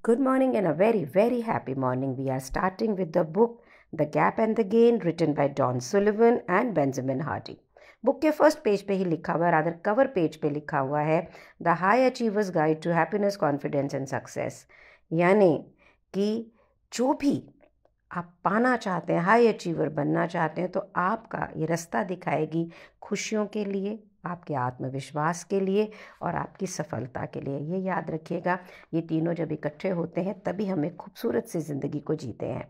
Good morning and a very, very happy morning. We are starting with the book The Gap and the Gain, written by Don Sullivan and Benjamin Hardy. Book के first page पे ही लिखा हुआ है, rather cover page पे लिखा हुआ है the high achievers guide to happiness, confidence and success. यानी कि जो भी आप पाना चाहते हैं, हाई अचीवर बनना चाहते हैं, तो आपका ये रास्ता दिखाएगी खुशियों के लिए, आपके आत्मविश्वास के लिए और आपकी सफलता के लिए। ये याद रखिएगा, ये तीनों जब इकट्ठे होते हैं तभी हम एक खूबसूरत सी ज़िंदगी को जीते हैं।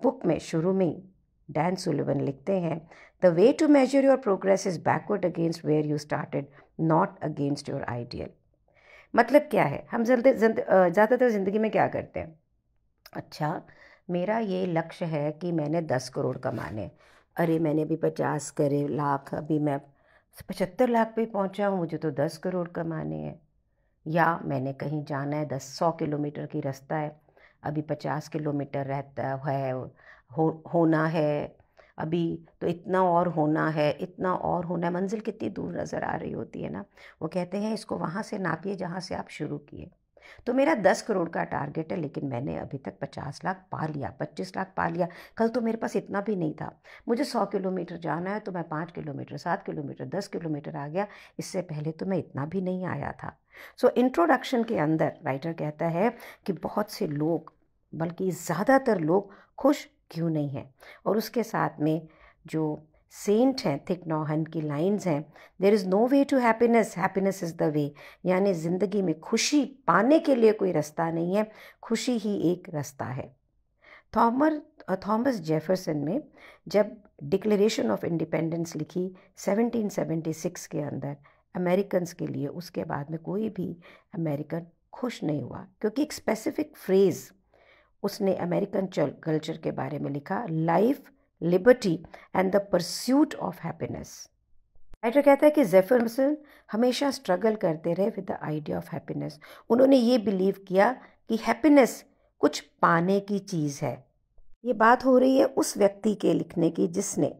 बुक में शुरू में डैन सुलिवन लिखते हैं, the way to measure your progress is backward against where you started, not against your ideal. मतलब क्या है, हम ज़्यादातर ज़िंदगी में क्या करते हैं, अच्छा मेरा ये लक्ष्य है कि मैंने 10 करोड़ कमाने, अरे मैंने भी 50 लाख, अभी मैं 75 लाख पे पहुंचा हूँ, मुझे तो 10 करोड़ कमाने हैं। या मैंने कहीं जाना है, 100 किलोमीटर की रास्ता है, अभी 50 किलोमीटर रहता है होना है, अभी तो इतना और होना है, इतना और होना है। मंजिल कितनी दूर नज़र आ रही होती है ना। वो कहते हैं इसको वहाँ से नापिए जहाँ से आप शुरू किए। तो मेरा 10 करोड़ का टारगेट है, लेकिन मैंने अभी तक 50 लाख पा लिया, 25 लाख पा लिया। कल तो मेरे पास इतना भी नहीं था। मुझे 100 किलोमीटर जाना है तो मैं 5 किलोमीटर, 7 किलोमीटर, 10 किलोमीटर आ गया। इससे पहले तो मैं इतना भी नहीं आया था। इंट्रोडक्शन के अंदर राइटर कहता है कि बहुत से लोग, बल्कि ज़्यादातर लोग खुश क्यों नहीं हैं। और उसके साथ में जो सेंट हैं, थिक नौहन की लाइंस हैं, there is no way to happiness, happiness is the way. यानी ज़िंदगी में खुशी पाने के लिए कोई रास्ता नहीं है, खुशी ही एक रास्ता है। थॉमस जेफरसन ने जब डिक्लेरेशन ऑफ इंडिपेंडेंस लिखी 1776 के अंदर अमेरिकन के लिए, उसके बाद में कोई भी अमेरिकन खुश नहीं हुआ, क्योंकि एक स्पेसिफिक फ्रेज़ उसने अमेरिकन कल्चर के बारे में लिखा, life, liberty and the pursuit of happiness. Writer कहता है कि जेफरसन हमेशा स्ट्रगल करते रहे with the idea of happiness. उन्होंने ये बिलीव किया कि हैप्पीनेस कुछ पाने की चीज़ है। ये बात हो रही है उस व्यक्ति के लिखने की जिसने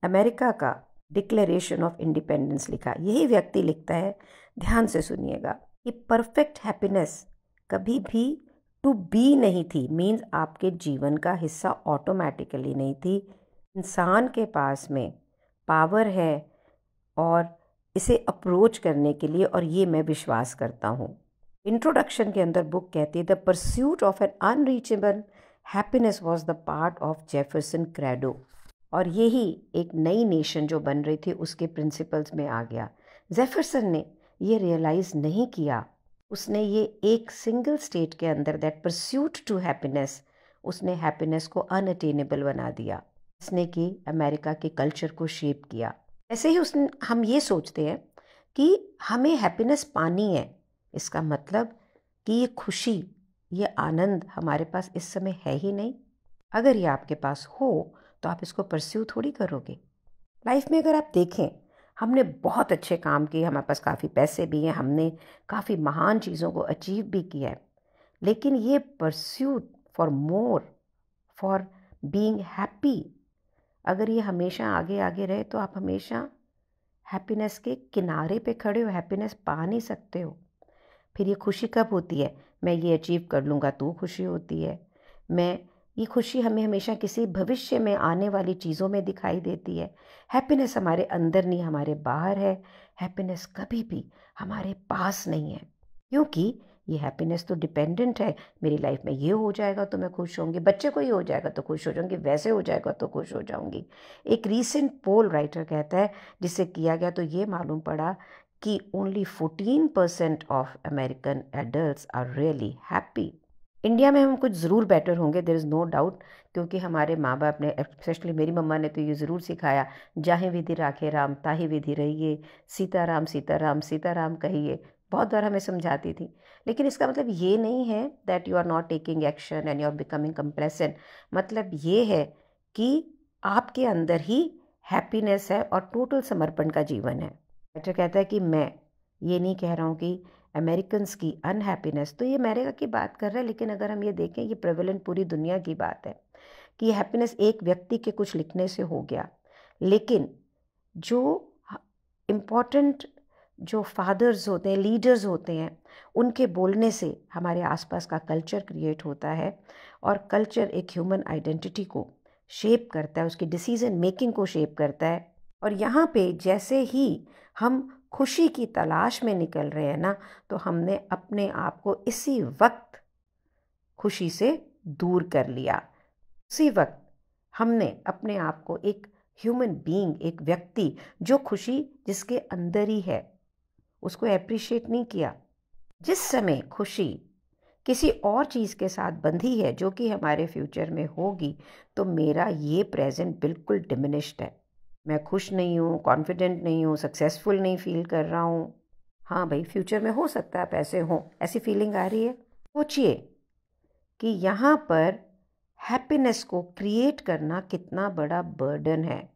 अमेरिका का डिक्लेरेशन ऑफ इंडिपेंडेंस लिखा। यही व्यक्ति लिखता है, ध्यान से सुनिएगा, कि परफेक्ट हैप्पीनेस कभी भी टू बी नहीं थी, मीन्स आपके जीवन का हिस्सा ऑटोमेटिकली नहीं थी। इंसान के पास में पावर है और इसे अप्रोच करने के लिए, और ये मैं विश्वास करता हूँ। इंट्रोडक्शन के अंदर बुक कहती है, the pursuit of an unreachable happiness was the part of Jefferson credo. और यही एक नई नेशन जो बन रही थी उसके प्रिंसिपल्स में आ गया। जेफरसन ने ये रियलाइज़ नहीं किया, उसने ये एक सिंगल स्टेट के अंदर, दैट परस्यूट टू हैप्पीनेस, उसने हैप्पीनेस को अनअटेनेबल बना दिया, इसने कि अमेरिका के कल्चर को शेप किया। ऐसे ही हम ये सोचते हैं कि हमें हैप्पीनेस पानी है, इसका मतलब कि ये खुशी, ये आनंद हमारे पास इस समय है ही नहीं। अगर ये आपके पास हो तो आप इसको परस्यू थोड़ी करोगे। लाइफ में अगर आप देखें, हमने बहुत अच्छे काम किए, हमारे पास काफ़ी पैसे भी हैं, हमने काफ़ी महान चीज़ों को अचीव भी किया है, लेकिन ये pursuit for more, for being happy, अगर ये हमेशा आगे आगे रहे तो आप हमेशा हैप्पीनेस के किनारे पे खड़े हो, हैप्पीनेस पा नहीं सकते हो। फिर ये खुशी कब होती है, मैं ये अचीव कर लूँगा तो खुशी होती है। ये खुशी हमें हमेशा किसी भविष्य में आने वाली चीज़ों में दिखाई देती है। हैप्पीनेस हमारे अंदर नहीं, हमारे बाहर है। हैप्पीनेस कभी भी हमारे पास नहीं है, क्योंकि ये हैप्पीनेस तो डिपेंडेंट है। मेरी लाइफ में ये हो जाएगा तो मैं खुश होंगी, बच्चे को ये हो जाएगा तो खुश हो जाऊंगी, वैसे हो जाएगा तो खुश हो जाऊंगी। एक रीसेंट पोल राइटर कहता है जिसे किया गया, तो ये मालूम पड़ा कि only 14% of American adults are really happy. India में हम कुछ ज़रूर बेटर होंगे, देयर इज़ नो डाउट, क्योंकि हमारे माँ बाप ने, स्पेशली मेरी मम्मा ने तो ये ज़रूर सिखाया, जाहे विधि राखे राम ताहि विधि रहिए, सीताराम सीताराम सीताराम कहिए। बहुत बार हमें समझाती थी, लेकिन इसका मतलब ये नहीं है that you are not taking action and you are becoming complacent. मतलब ये है कि आपके अंदर ही हैप्पीनेस है और टोटल समर्पण का जीवन है। राइटर कहता है कि मैं ये नहीं कह रहा हूँ कि अमेरिकन्स की अनहैप्पीनेस, तो ये अमेरिका की बात कर रहा है, लेकिन अगर हम ये देखें, ये प्रेवलेंट पूरी दुनिया की बात है कि ये हैप्पीनेस एक व्यक्ति के कुछ लिखने से हो गया, लेकिन जो इम्पॉर्टेंट जो फादर्स होते हैं, लीडर्स होते हैं, उनके बोलने से हमारे आसपास का कल्चर क्रिएट होता है और कल्चर एक ह्यूमन आइडेंटिटी को शेप करता है, उसकी डिसीजन मेकिंग को शेप करता है। और यहाँ पे जैसे ही हम खुशी की तलाश में निकल रहे हैं ना, तो हमने अपने आप को इसी वक्त खुशी से दूर कर लिया। उसी वक्त हमने अपने आप को एक ह्यूमन बीइंग, एक व्यक्ति जो खुशी जिसके अंदर ही है, उसको एप्रिशिएट नहीं किया। जिस समय खुशी किसी और चीज़ के साथ बंधी है जो कि हमारे फ्यूचर में होगी, तो मेरा ये प्रेजेंट बिल्कुल डिमिनिश्ड है। मैं खुश नहीं हूँ, कॉन्फिडेंट नहीं हूँ, सक्सेसफुल नहीं फील कर रहा हूँ। हाँ भाई, फ्यूचर में हो सकता है पैसे हों, ऐसी फीलिंग आ रही है। सोचिए कि यहाँ पर हैप्पीनेस को क्रिएट करना कितना बड़ा बर्डन है।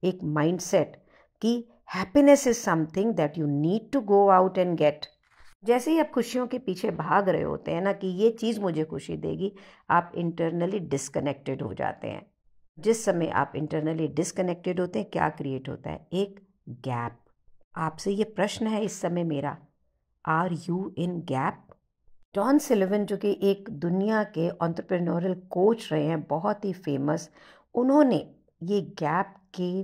एक माइंडसेट कि happiness is something that you need to go out and get. जैसे ही आप खुशियों के पीछे भाग रहे होते हैं ना कि ये चीज़ मुझे खुशी देगी, आप इंटरनली डिस्कनेक्टेड हो जाते हैं। जिस समय आप इंटरनली डिस्कनेक्टेड होते हैं, क्या क्रिएट होता है? एक गैप। आपसे ये प्रश्न है इस समय मेरा, are you in gap? John Silvan, जो कि एक दुनिया के एंटरप्रेन्योरल कोच रहे हैं, बहुत ही फेमस, उन्होंने ये गैप के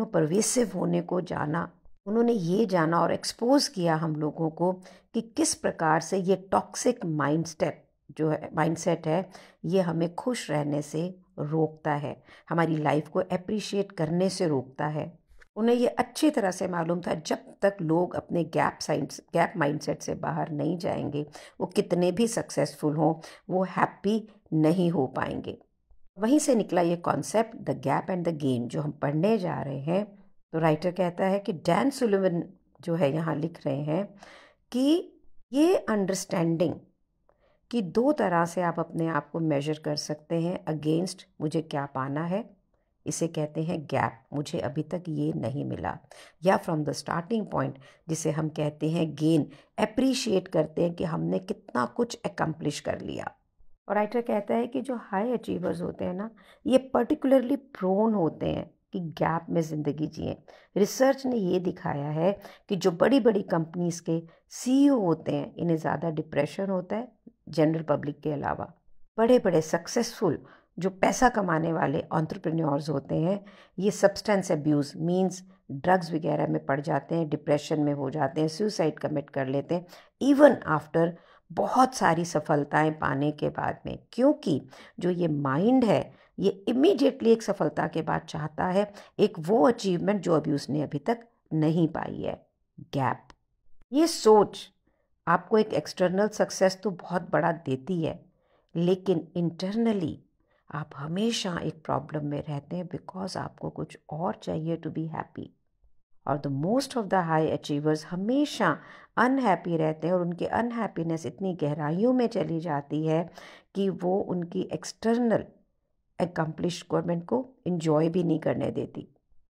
परवेसिव होने को जाना। उन्होंने ये जाना और एक्सपोज किया हम लोगों को कि किस प्रकार से ये टॉक्सिक माइंडसेट है, ये हमें खुश रहने से रोकता है, हमारी लाइफ को एप्रिशिएट करने से रोकता है। उन्हें ये अच्छी तरह से मालूम था, जब तक लोग अपने गैप माइंडसेट से बाहर नहीं जाएंगे, वो कितने भी सक्सेसफुल हों, वो हैप्पी नहीं हो पाएंगे। वहीं से निकला ये concept the gap and the gain, जो हम पढ़ने जा रहे हैं। तो राइटर कहता है कि डैन सुलिवन जो है यहाँ लिख रहे हैं कि ये अंडरस्टैंडिंग कि दो तरह से आप अपने आप को मेजर कर सकते हैं अगेंस्ट मुझे क्या पाना है, इसे कहते हैं गैप, मुझे अभी तक ये नहीं मिला। या फ्रॉम द स्टार्टिंग पॉइंट, जिसे हम कहते हैं गेन, एप्रिशिएट करते हैं कि हमने कितना कुछ एकम्प्लिश कर लिया। और राइटर कहता है कि जो हाई अचीवर्स होते हैं ना, ये पर्टिकुलरली प्रोन होते हैं कि गैप में ज़िंदगी जिए। रिसर्च ने ये दिखाया है कि जो बड़ी बड़ी कंपनीज़ के सीईओ होते हैं, इन्हें ज़्यादा डिप्रेशन होता है जनरल पब्लिक के अलावा। बड़े बड़े सक्सेसफुल जो पैसा कमाने वाले एंटरप्रेन्योर्स होते हैं, ये सब्सटेंस अब्यूज़ मींस ड्रग्स वगैरह में पड़ जाते हैं, डिप्रेशन में हो जाते हैं, सुसाइड कमिट कर लेते हैं, इवन आफ्टर बहुत सारी सफलताएं पाने के बाद में। क्योंकि जो ये माइंड है, ये इमीडिएटली एक सफलता के बाद चाहता है एक वो अचीवमेंट जो अभी उसने अभी तक नहीं पाई है, गैप। ये सोच आपको एक एक्सटर्नल सक्सेस तो बहुत बड़ा देती है, लेकिन इंटरनली आप हमेशा एक प्रॉब्लम में रहते हैं बिकॉज आपको कुछ और चाहिए टू बी हैप्पी। और the most of the high achievers हमेशा अनहैप्पी रहते हैं और उनकी अनहैप्पीनेस इतनी गहराइयों में चली जाती है कि वो उनकी एक्सटर्नल एकम्प्लिशमेंट को इंजॉय भी नहीं करने देती।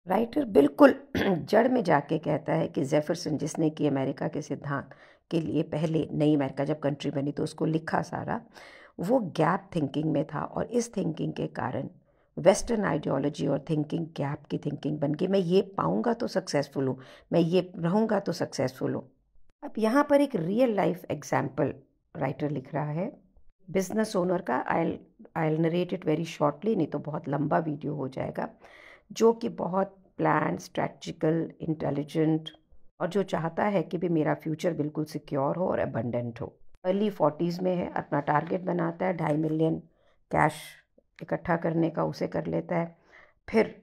राइटर बिल्कुल जड़ में जाके कहता है कि जेफरसन, जिसने कि अमेरिका के सिद्धांत के लिए पहले नई अमेरिका जब कंट्री बनी तो उसको लिखा सारा, वो गैप थिंकिंग में था और इस थिंकिंग के कारण वेस्टर्न आइडियोलॉजी और थिंकिंग गैप की थिंकिंग बन गई। मैं ये पाऊंगा तो सक्सेसफुल हूँ, मैं ये रहूँगा तो सक्सेसफुल हूँ। अब यहाँ पर एक रियल लाइफ एग्जाम्पल राइटर लिख रहा है बिजनेस ओनर का। आई नरेट इट वेरी शॉर्टली, नहीं तो बहुत लंबा वीडियो हो जाएगा, जो कि बहुत प्लान, स्ट्रैटेजिकल, इंटेलिजेंट और जो चाहता है कि भी मेरा फ्यूचर बिल्कुल सिक्योर हो और अबंडेंट हो। अर्ली 40s में है, अपना टारगेट बनाता है, 2.5 मिलियन कैश इकट्ठा करने का, उसे कर लेता है। फिर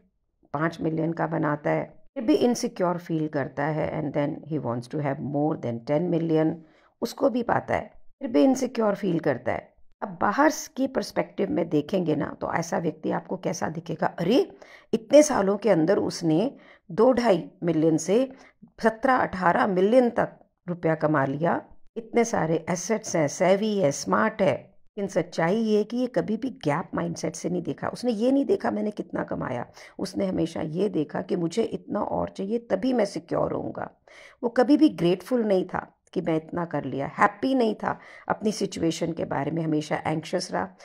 5 मिलियन का बनाता है, फिर भी इनसिक्योर फील करता है and then he wants to have more than 10 million, उसको भी पाता है, फिर भी इनसिक्योर फील करता है। अब बाहर की पर्सपेक्टिव में देखेंगे ना, तो ऐसा व्यक्ति आपको कैसा दिखेगा? अरे इतने सालों के अंदर उसने 2-2.5 मिलियन से 17-18 मिलियन तक रुपया कमा लिया, इतने सारे एसेट्स हैं, सेवी है, स्मार्ट है। लेकिन सच्चाई ये है कि ये कभी भी गैप माइंडसेट से नहीं देखा। उसने ये नहीं देखा मैंने कितना कमाया, उसने हमेशा ये देखा कि मुझे इतना और चाहिए तभी मैं सिक्योर होऊंगा। वो कभी भी ग्रेटफुल नहीं था कि मैं इतना कर लिया, हैप्पी नहीं था अपनी सिचुएशन के बारे में, हमेशा एंक्शस रहा,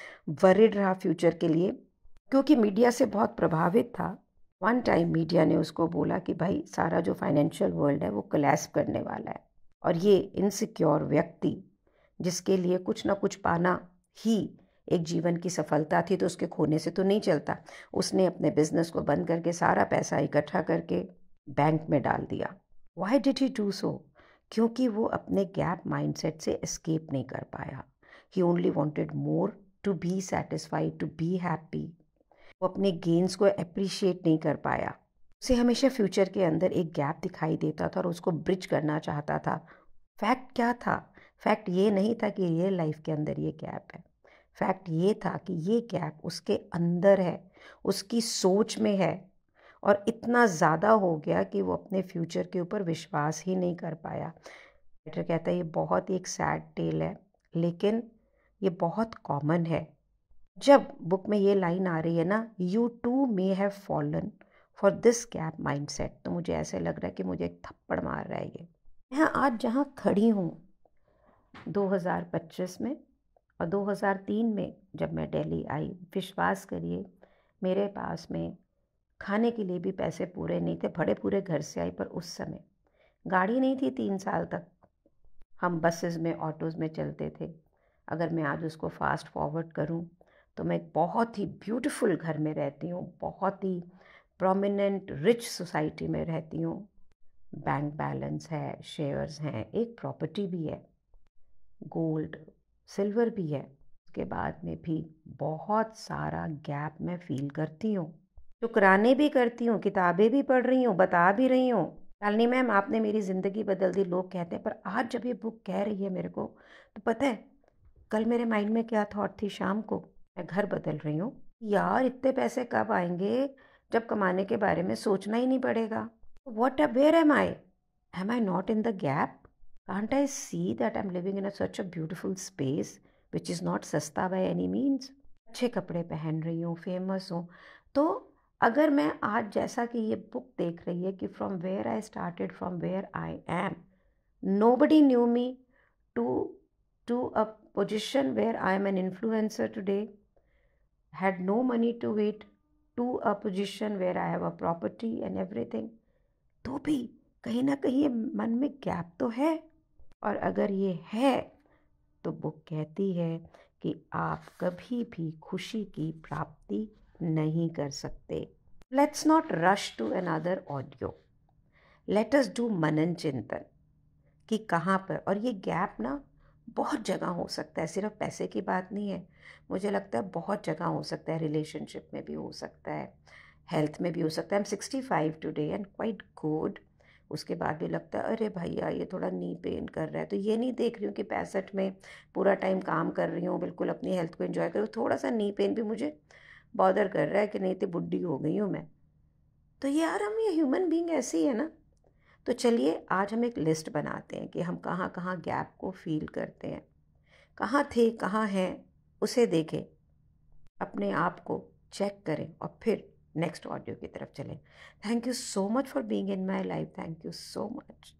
वरिड रहा फ्यूचर के लिए, क्योंकि मीडिया से बहुत प्रभावित था वन टाइम मीडिया ने उसको बोला कि भाई सारा जो फाइनेंशियल वर्ल्ड है वो कोलैप्स करने वाला है, और ये इनसिक्योर व्यक्ति जिसके लिए कुछ ना कुछ पाना ही एक जीवन की सफलता थी, तो उसके खोने से तो नहीं चलता। उसने अपने बिजनेस को बंद करके सारा पैसा इकट्ठा करके बैंक में डाल दिया। Why did he do so? क्योंकि वो अपने गैप माइंडसेट से एस्केप नहीं कर पाया। He only wanted more, to be satisfied, to be happy. वो अपने गेन्स को अप्रिशिएट नहीं कर पाया। उसे हमेशा फ्यूचर के अंदर एक गैप दिखाई देता था और उसको ब्रिज करना चाहता था। फैक्ट क्या था? फैक्ट ये नहीं था कि रियल लाइफ के अंदर ये गैप है। फैक्ट ये था कि ये गैप उसके अंदर है, उसकी सोच में है, और इतना ज़्यादा हो गया कि वो अपने फ्यूचर के ऊपर विश्वास ही नहीं कर पाया। राइटर कहता है ये बहुत ही एक सैड टेल है, लेकिन ये बहुत कॉमन है। जब बुक में ये लाइन आ रही है ना, you too may have fallen for this gap mindset, तो मुझे ऐसे लग रहा है कि मुझे एक थप्पड़ मार रहा है ये। मैं आज जहाँ खड़ी हूँ 2025 में, और 2003 में जब मैं दिल्ली आई, विश्वास करिए मेरे पास में खाने के लिए भी पैसे पूरे नहीं थे। बड़े पूरे घर से आई, पर उस समय गाड़ी नहीं थी। 3 साल तक हम बसेस में, ऑटोज़ में चलते थे। अगर मैं आज उसको फास्ट फॉरवर्ड करूं तो मैं एक बहुत ही ब्यूटीफुल घर में रहती हूँ, बहुत ही प्रोमिनेंट रिच सोसाइटी में रहती हूँ। बैंक बैलेंस है, शेयर्स हैं, एक प्रॉपर्टी भी है, गोल्ड सिल्वर भी है। उसके बाद में भी बहुत सारा गैप मैं फील करती हूँ, शुक्राने भी करती हूँ, किताबें भी पढ़ रही हूँ, बता भी रही हूँ शालिनी मैम आपने मेरी ज़िंदगी बदल दी, लोग कहते हैं। पर आज जब ये बुक कह रही है मेरे को, तो पता है कल मेरे माइंड में क्या थॉट थी? शाम को मैं घर बदल रही हूँ, यार इतने पैसे कब आएंगे जब कमाने के बारे में सोचना ही नहीं पड़ेगा। What where am I not in the gap? Can't I see that I am living in such a beautiful space which is not सस्ता बाय एनी मीन्स। अच्छे कपड़े पहन रही हूँ, फेमस हूँ। तो अगर मैं आज, जैसा कि ये बुक देख रही है कि from where I started, from where I am, nobody knew me to a position where I am an influencer today, had no money to it, to a position where I have a property and everything, तो भी कहीं ना कहीं ये मन में gap तो है। और अगर ये है तो बुक कहती है कि आप कभी भी खुशी की प्राप्ति नहीं कर सकते। Let's not rush to another audio, let us do मनन चिंतन कि कहाँ पर। और ये गैप ना बहुत जगह हो सकता है, सिर्फ पैसे की बात नहीं है। मुझे लगता है बहुत जगह हो सकता है, रिलेशनशिप में भी हो सकता है, हेल्थ में भी हो सकता है। I am 65 today and quite good. उसके बाद भी लगता है अरे भैया ये थोड़ा नी पेन कर रहा है, तो ये नहीं देख रही हूँ कि 65 में पूरा टाइम काम कर रही हूँ, बिल्कुल अपनी हेल्थ को एंजॉय कर रही हूँ। थोड़ा सा नी पेन भी मुझे बॉदर कर रहा है कि नहीं तो बुढ़ी हो गई हूँ मैं। तो यार हम ये ह्यूमन बीइंग ऐसी है ना। तो चलिए आज हम एक लिस्ट बनाते हैं कि हम कहाँ कहाँ गैप को फील करते हैं, कहाँ थे, कहाँ हैं, उसे देखें, अपने आप को चेक करें और फिर नेक्स्ट ऑडियो की तरफ चलें। Thank you so much for being in my life. Thank you so much.